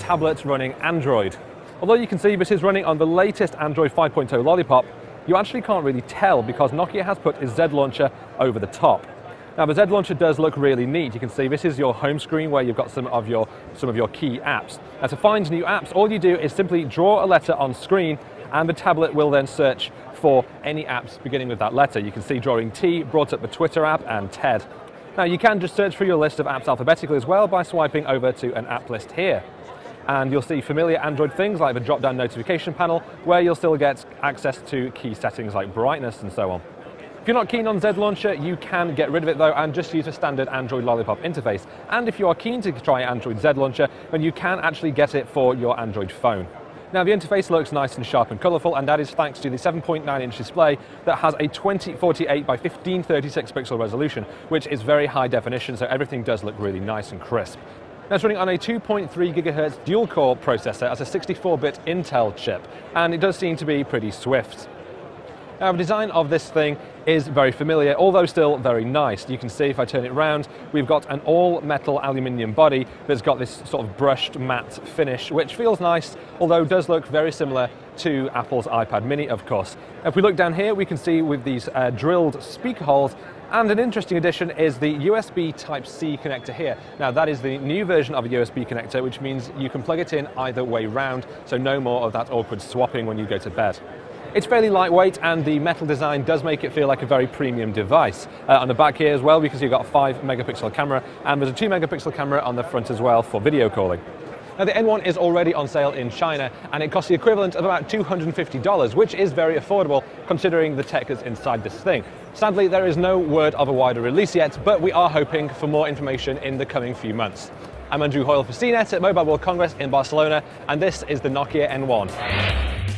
tablet running Android. Although you can see this is running on the latest Android 5.0 Lollipop, you actually can't really tell because Nokia has put its Z launcher over the top. Now the Z launcher does look really neat. You can see this is your home screen where you've got some of your key apps. Now to find new apps, all you do is simply draw a letter on screen and the tablet will then search for any apps beginning with that letter. You can see drawing T brought up the Twitter app and TED. Now you can just search for your list of apps alphabetically as well by swiping over to an app list here. And you'll see familiar Android things like the drop-down notification panel where you'll still get access to key settings like brightness and so on. If you're not keen on Z Launcher, you can get rid of it though and just use a standard Android Lollipop interface. And if you are keen to try Android Z Launcher, then you can actually get it for your Android phone. Now the interface looks nice and sharp and colourful, and that is thanks to the 7.9-inch display that has a 2048 by 1536 pixel resolution, which is very high definition, so everything does look really nice and crisp. Now it's running on a 2.3 GHz dual-core processor as a 64-bit Intel chip, and it does seem to be pretty swift. Now the design of this thing is very familiar, although still very nice. You can see if I turn it around, we've got an all-metal aluminium body that's got this sort of brushed matte finish, which feels nice, although does look very similar to Apple's iPad mini, of course. If we look down here, we can see with these drilled speaker holes, and an interesting addition is the USB Type-C connector here. Now that is the new version of a USB connector, which means you can plug it in either way round, so no more of that awkward swapping when you go to bed. It's fairly lightweight, and the metal design does make it feel like a very premium device. On the back here as well, because you've got a 5-megapixel camera, and there's a 2-megapixel camera on the front as well for video calling. Now the N1 is already on sale in China, and it costs the equivalent of about $250, which is very affordable considering the tech that's inside this thing. Sadly, there is no word of a wider release yet, but we are hoping for more information in the coming few months. I'm Andrew Hoyle for CNET at Mobile World Congress in Barcelona, and this is the Nokia N1.